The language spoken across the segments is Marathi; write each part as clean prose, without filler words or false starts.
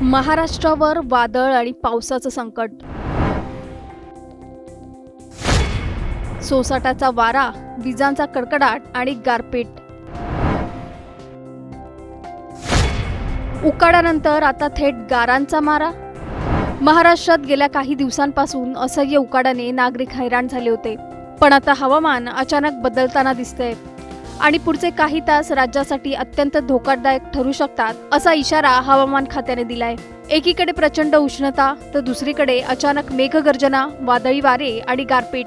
महाराष्ट्रावर वादळ आणि पावसाचं संकट. सोसाट्याचा वारा, विजांचा कडकडाट आणि गारपीट. उकाड्यानंतर आता थेट गारांचा मारा. महाराष्ट्रात गेल्या काही दिवसांपासून असह्य उकाड्याने नागरिक हैराण झाले होते. पण आता हवामान अचानक बदलताना दिसतंय आणि पुढचे काही तास राज्यासाठी अत्यंत धोकादायक ठरू शकतात असा इशारा हवामान खात्याने दिलाय. एकीकडे प्रचंड उष्णता तर दुसरीकडे अचानक मेघगर्जना, वादळी वारे आणि गारपीट.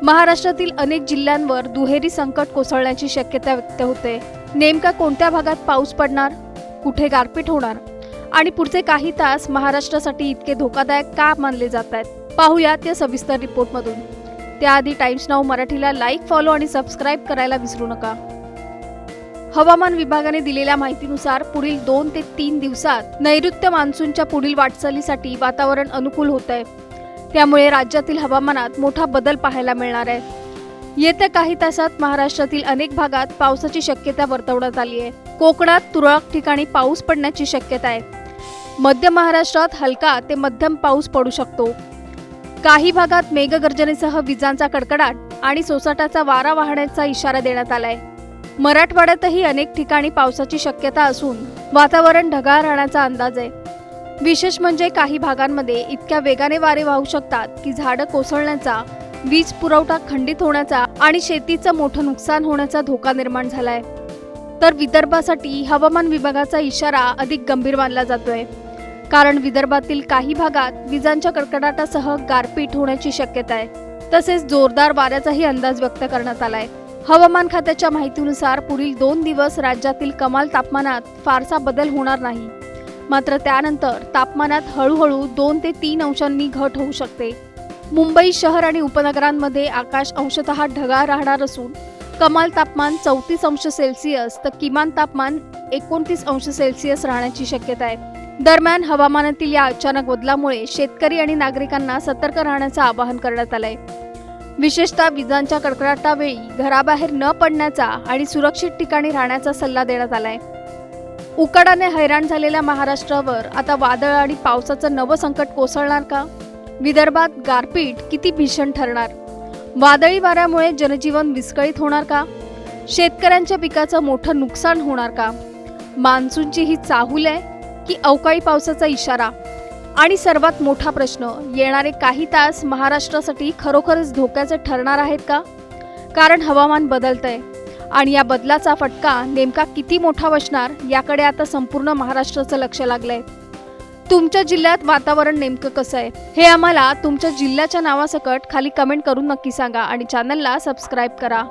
महाराष्ट्रातील अनेक जिल्ह्यांवर दुहेरी संकट कोसळण्याची शक्यता व्यक्त होते. नेमका कोणत्या भागात पाऊस पडणार, कुठे गारपीट होणार आणि पुढचे काही तास महाराष्ट्रासाठी इतके धोकादायक का मानले जात आहेत, पाहूयात या सविस्तर रिपोर्टमधून. त्याआधी टाइम्स नाऊ मराठीला लाईक, फॉलो आणि सबस्क्राईब करायला विसरू नका. हवामान विभागाने दिलेल्या माहितीनुसार पुढील 2 ते 3 दिवसात नैऋत्य मान्सूनच्या पुढील वाटचालीसाठी वातावरण अनुकूल होत आहे. त्यामुळे राज्यातील हवामानात मोठा बदल पाहायला मिळणार आहे. येत्या काही तासात महाराष्ट्रातील अनेक भागात पावसाची शक्यता वर्तवण्यात आली आहे. कोकणात तुरळक ठिकाणी पाऊस पडण्याची शक्यता आहे. मध्य महाराष्ट्रात हलका ते मध्यम पाऊस पडू शकतो. काही भागात मेघगर्जनेसह विजांचा कडकडाट आणि सोसाट्याचा वारा वाहण्याचा इशारा देण्यात आलाय. मराठवाड्यातही अनेक ठिकाणी पावसाची शक्यता असून वातावरण ढगाळ राहण्याचा अंदाज आहे. विशेष म्हणजे काही भागांमध्ये इतक्या वेगाने वारे वाहू शकतात की झाडं कोसळण्याचा, वीज पुरवठा खंडित होण्याचा आणि शेतीचं मोठं नुकसान होण्याचा धोका निर्माण झालाय. तर विदर्भासाठी हवामान विभागाचा इशारा अधिक गंभीर मानला जातोय, कारण विदर्भातील काही भागात विजांच्या कडकडाटासह गारपीट होण्याची शक्यता आहे. तसेच जोरदार वाऱ्याचाही अंदाज व्यक्त करण्यात आलाय. हवामान खात्याच्या माहितीनुसार पुढील 2 दिवस राज्यातील कमाल तापमानात फारसा बदल होणार नाही. मात्र त्यानंतर तापमानात हळूहळू 2 ते 3 अंशांनी घट होऊ शकते. मुंबई शहर आणि उपनगरांमध्ये आकाश अंशतः ढगाळ राहणार असून कमाल तापमान 34 अंश सेल्सिअस तर किमान तापमान 29 अंश सेल्सिअस राहण्याची शक्यता आहे. दरम्यान हवामानातील या अचानक बदलामुळे शेतकरी आणि नागरिकांना सतर्क राहण्याचं आवाहन करण्यात आलंय. विशेषतः विजांच्या कडकडाटावेळी घराबाहेर न पडण्याचा आणि सुरक्षित ठिकाणी राहण्याचा सल्ला देण्यात आलाय. उकाड्याने हैराण झालेल्या महाराष्ट्रावर आता वादळ आणि पावसाचं नवं संकट कोसळणार का? विदर्भात गारपीट किती भीषण ठरणार? वादळी वाऱ्यामुळे जनजीवन विस्कळीत होणार का? शेतकऱ्यांच्या पिकाचं मोठं नुकसान होणार का? मान्सूनची ही चाहूल आहे की अवकाळी पावसाचा इशारा? आणि सर्वात मोठा प्रश्न, येणारे काही तास महाराष्ट्रासाठी खरोखरच धोक्याचे ठरणार आहेत का? कारण हवामान बदलतंय आणि या बदलाचा फटका नेमका किती मोठा बसणार याकडे आता संपूर्ण महाराष्ट्राचं लक्ष लागलंय. तुमच्या जिल्ह्यात वातावरण नेमकं कसं आहे हे आम्हाला तुमच्या जिल्ह्याच्या नावासकट खाली कमेंट करून नक्की सांगा आणि चॅनलला सबस्क्राईब करा.